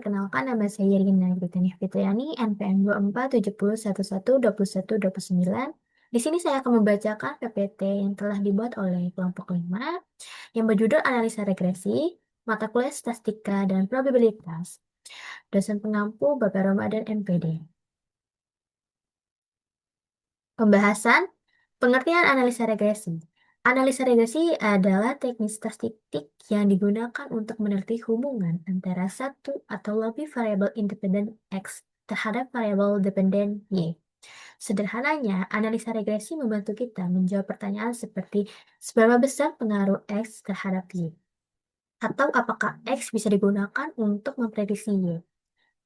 perkenalkan nama saya Rina Gritani Fitriani, NPM 247011212129. Di sini saya akan membacakan PPT yang telah dibuat oleh kelompok 5 yang berjudul Analisa Regresi, Mata Kuliah Statistika dan Probabilitas. Dosen pengampu Bapak Ramadan MPD. Pembahasan pengertian analisa regresi. Analisa regresi adalah teknik statistik yang digunakan untuk meneliti hubungan antara satu atau lebih variabel independen X terhadap variabel dependen Y. Sederhananya, analisa regresi membantu kita menjawab pertanyaan seperti seberapa besar pengaruh X terhadap Y, atau apakah X bisa digunakan untuk memprediksi Y.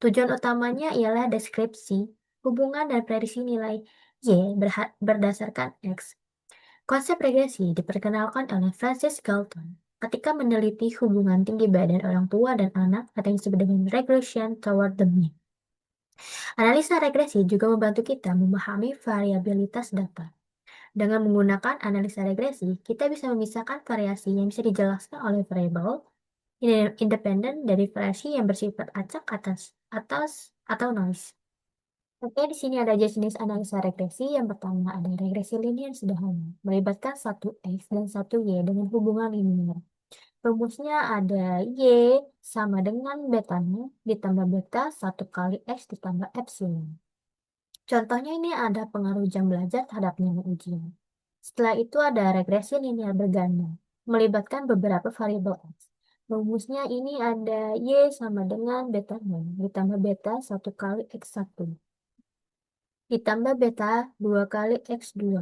Tujuan utamanya ialah deskripsi hubungan dan prediksi nilai Y berdasarkan X. Konsep regresi diperkenalkan oleh Francis Galton ketika meneliti hubungan tinggi badan orang tua dan anak atau yang disebut dengan regression toward the mean. Analisa regresi juga membantu kita memahami variabilitas data. Dengan menggunakan analisa regresi, kita bisa memisahkan variasi yang bisa dijelaskan oleh variabel independen dari variasi yang bersifat acak atau noise. Oke, di sini ada jenis analisa regresi. Yang pertama ada regresi linear sederhana, melibatkan satu X dan satu Y dengan hubungan linear. Rumusnya ada Y sama dengan betanya ditambah beta 1 kali X ditambah epsilon. Contohnya ini ada pengaruh jam belajar terhadap nilai ujian. Setelah itu ada regresi linear berganda, melibatkan beberapa variabel X. Rumusnya ini ada Y sama dengan betanya ditambah beta 1 kali X1 ditambah beta 2 kali X2.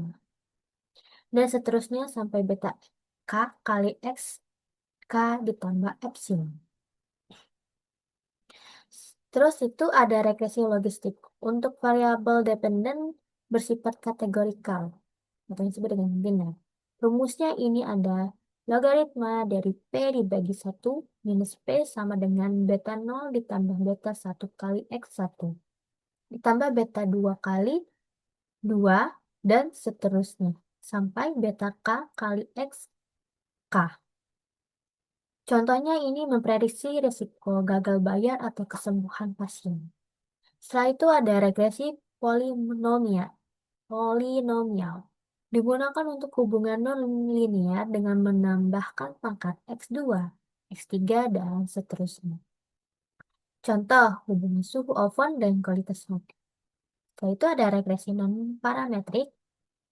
Dan seterusnya sampai beta K kali X K ditambah epsilon. Terus itu ada regresi logistik. Untuk variabel dependen bersifat kategorikal, atau yang disebut dengan binar. Rumusnya ini ada logaritma dari P dibagi 1 minus P sama dengan beta 0 ditambah beta 1 kali X1 ditambah beta 2 kali 2 dan seterusnya sampai beta K kali X K. Contohnya ini memprediksi risiko gagal bayar atau kesembuhan pasien. Setelah itu ada regresi polinomial. Digunakan untuk hubungan non-linear dengan menambahkan pangkat X2, X3, dan seterusnya. Contoh, hubungan suhu oven dan kualitas roti. Setelah itu ada regresi non-parametrik,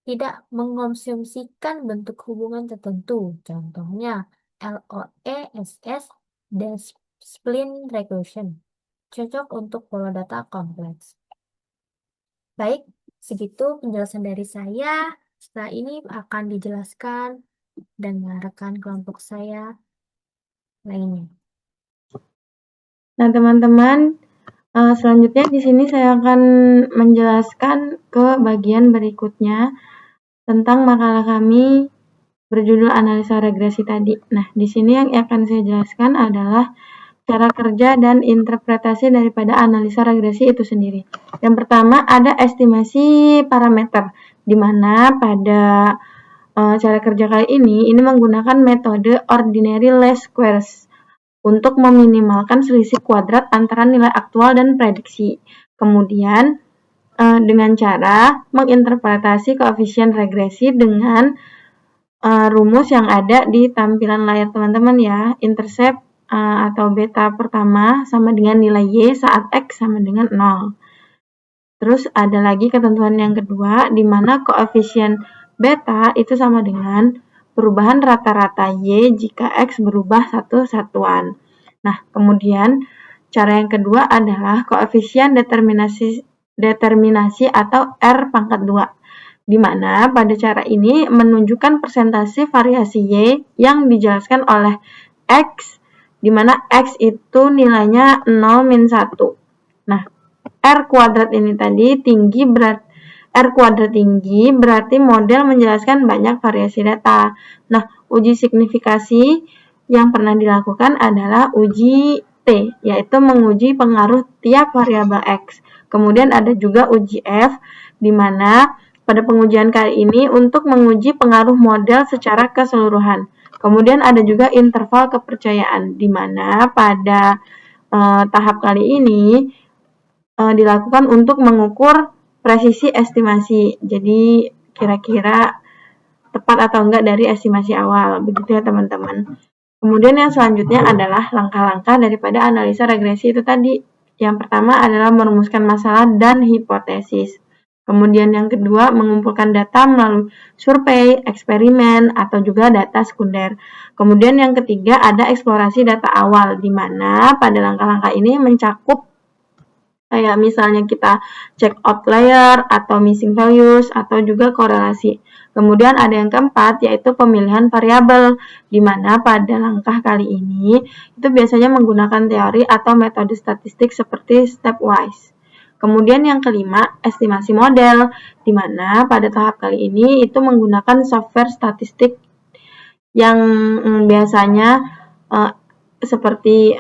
tidak mengonsumsikan bentuk hubungan tertentu. Contohnya, LOESS dan spline regression. Cocok untuk pola data kompleks. Baik, segitu penjelasan dari saya. Setelah ini akan dijelaskan dengan rekan kelompok saya lainnya. Nah, teman-teman, selanjutnya di sini saya akan menjelaskan ke bagian berikutnya tentang makalah kami berjudul analisa regresi tadi. Nah, di sini yang akan saya jelaskan adalah cara kerja dan interpretasi daripada analisa regresi itu sendiri. Yang pertama ada estimasi parameter, di mana pada cara kerja kali ini menggunakan metode ordinary least squares untuk meminimalkan selisih kuadrat antara nilai aktual dan prediksi. Kemudian dengan cara menginterpretasi koefisien regresi dengan rumus yang ada di tampilan layar teman-teman ya. Intercept atau beta pertama sama dengan nilai Y saat X sama dengan 0. Terus ada lagi ketentuan yang kedua, di mana koefisien beta itu sama dengan perubahan rata-rata Y jika X berubah satu satuan. Nah, kemudian cara yang kedua adalah koefisien determinasi atau R pangkat 2, di mana pada cara ini menunjukkan persentase variasi Y yang dijelaskan oleh X, di mana X itu nilainya 0-1. Nah, R kuadrat ini tadi R kuadrat tinggi berarti model menjelaskan banyak variasi data. Nah, uji signifikasi yang pernah dilakukan adalah uji T, yaitu menguji pengaruh tiap variabel X. Kemudian ada juga uji F, di mana pada pengujian kali ini untuk menguji pengaruh model secara keseluruhan. Kemudian ada juga interval kepercayaan, di mana pada tahap kali ini dilakukan untuk mengukur presisi estimasi. Jadi kira-kira tepat atau enggak dari estimasi awal. Begitu ya teman-teman. Kemudian yang selanjutnya adalah langkah-langkah daripada analisa regresi itu tadi. Yang pertama adalah merumuskan masalah dan hipotesis. Kemudian yang kedua, mengumpulkan data melalui survei, eksperimen, atau juga data sekunder. Kemudian yang ketiga ada eksplorasi data awal, di mana pada langkah-langkah ini mencakup kayak misalnya kita cek outlier atau missing values atau juga korelasi. Kemudian ada yang keempat yaitu pemilihan variabel, di mana pada langkah kali ini itu biasanya menggunakan teori atau metode statistik seperti stepwise. Kemudian yang kelima, estimasi model, di mana pada tahap kali ini itu menggunakan software statistik yang biasanya seperti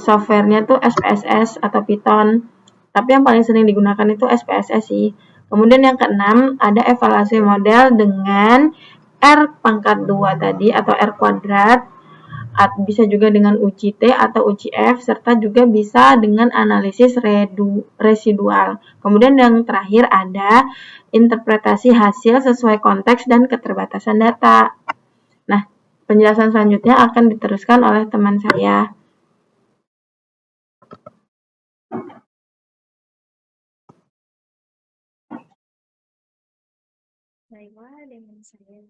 softwarenya tuh SPSS atau Python. Tapi yang paling sering digunakan itu SPSS sih. Kemudian yang keenam, ada evaluasi model dengan R⁻2 tadi atau R kuadrat. Bisa juga dengan uji T atau uji F, serta juga bisa dengan analisis residual. Kemudian yang terakhir ada interpretasi hasil sesuai konteks dan keterbatasan data. Nah, penjelasan selanjutnya akan diteruskan oleh teman saya. Baiklah, dengan saya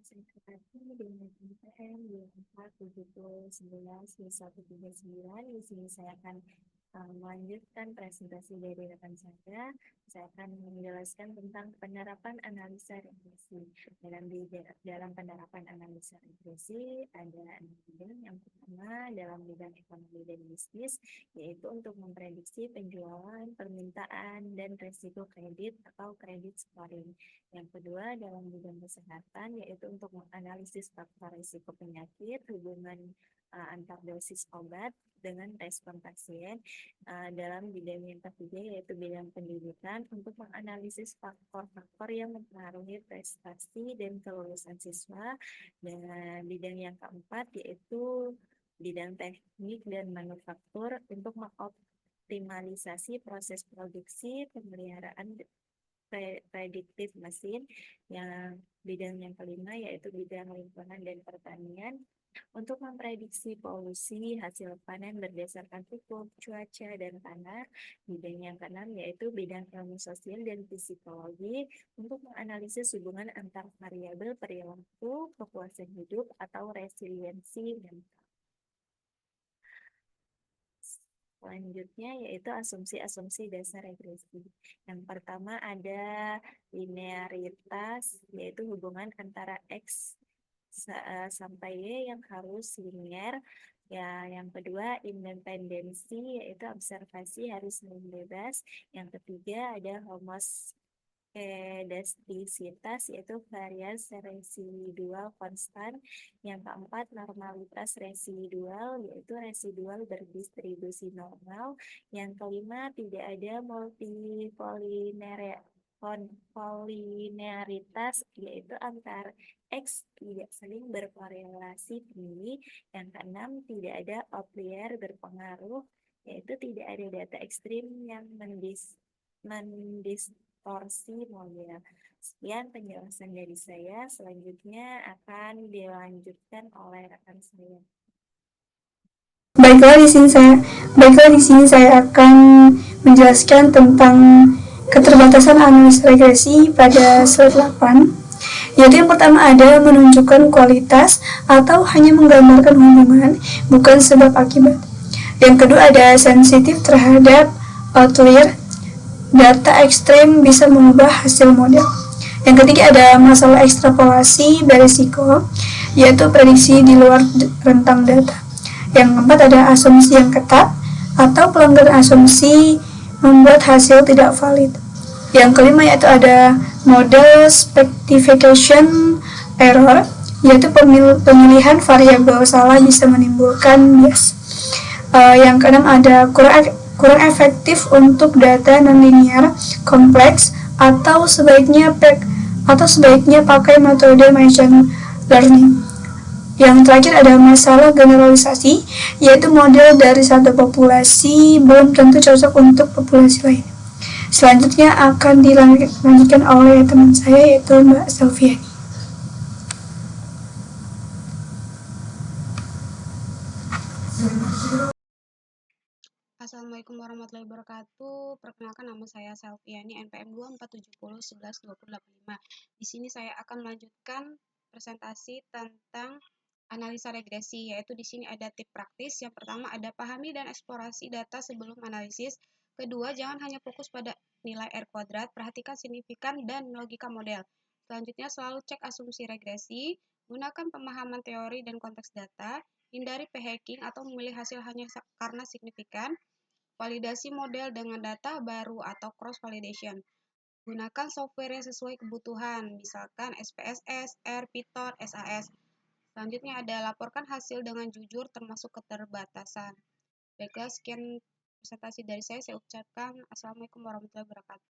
dengan IPM 247011-139. Di sini saya akan melanjutkan presentasi dari rekan saya. Saya akan menjelaskan tentang penerapan analisa regresi. Dalam penerapan analisa regresi ada 6 bidang. Yang pertama dalam bidang ekonomi dan bisnis, yaitu untuk memprediksi penjualan, permintaan, dan risiko kredit atau kredit scoring. Yang kedua dalam bidang kesehatan, yaitu untuk menganalisis faktor risiko penyakit, hubungan antar dosis obat dengan respon pasien. Dalam bidang yang ketiga yaitu bidang pendidikan, untuk menganalisis faktor-faktor yang mempengaruhi prestasi dan kelulusan siswa. Dan bidang yang keempat yaitu bidang teknik dan manufaktur, untuk mengoptimalisasi proses produksi, pemeliharaan prediktif mesin. Yang bidang yang kelima yaitu bidang lingkungan dan pertanian, untuk memprediksi polusi hasil panen berdasarkan pupuk, cuaca, dan tanah. Bidang yang keenam yaitu bidang ilmu sosial dan psikologi, untuk menganalisis hubungan antar variabel perilaku, kepuasan hidup, atau resiliensi mental. Selanjutnya yaitu asumsi-asumsi dasar regresi. Yang pertama ada linearitas, yaitu hubungan antara X sampai Y yang harus linear. Ya, yang kedua independensi, yaitu observasi harus bebas. Yang ketiga ada homoskedastisitas, yaitu variasi residual konstan. Yang keempat normalitas residual, yaitu residual berdistribusi normal. Yang kelima tidak ada multipolinearitas, yaitu antar X tidak saling berkorelasi tinggi. Yang keenam tidak ada outlier berpengaruh, yaitu tidak ada data ekstrim yang mendistorsi model. Sekian penjelasan dari saya. Selanjutnya akan dilanjutkan oleh rekan saya. Baiklah, di sini saya akan menjelaskan tentang keterbatasan analisa regresi pada slide 8. Yaitu yang pertama ada menunjukkan kualitas atau hanya menggambarkan hubungan, bukan sebab akibat. Yang kedua ada sensitif terhadap outlier, data ekstrem bisa mengubah hasil model. Yang ketiga ada masalah ekstrapolasi berisiko, yaitu prediksi di luar rentang data. Yang keempat ada asumsi yang ketat atau pelanggaran asumsi membuat hasil tidak valid. Yang kelima yaitu ada model specification error, yaitu pemilihan variabel salah bisa menimbulkan bias. Yang keenam ada kurang efektif untuk data nonlinear kompleks, atau sebaiknya pakai metode machine learning. Yang terakhir ada masalah generalisasi, yaitu model dari satu populasi belum tentu cocok untuk populasi lain. Selanjutnya akan dilanjutkan oleh teman saya, yaitu Mbak Selviani. Assalamualaikum warahmatullahi wabarakatuh. Perkenalkan, nama saya Selviani, NPM 2470112085. Di sini saya akan melanjutkan presentasi tentang analisa regresi, yaitu di sini ada tips praktis. Yang pertama ada pahami dan eksplorasi data sebelum analisis. Kedua, jangan hanya fokus pada nilai R kuadrat, perhatikan signifikan dan logika model. Selanjutnya, selalu cek asumsi regresi, gunakan pemahaman teori dan konteks data, hindari p-hacking atau memilih hasil hanya karena signifikan. Validasi model dengan data baru atau cross-validation. Gunakan software yang sesuai kebutuhan, misalkan SPSS, R, Python, SAS. Selanjutnya ada laporkan hasil dengan jujur termasuk keterbatasan. Baiklah, sekian presentasi dari saya ucapkan Assalamualaikum warahmatullahi wabarakatuh.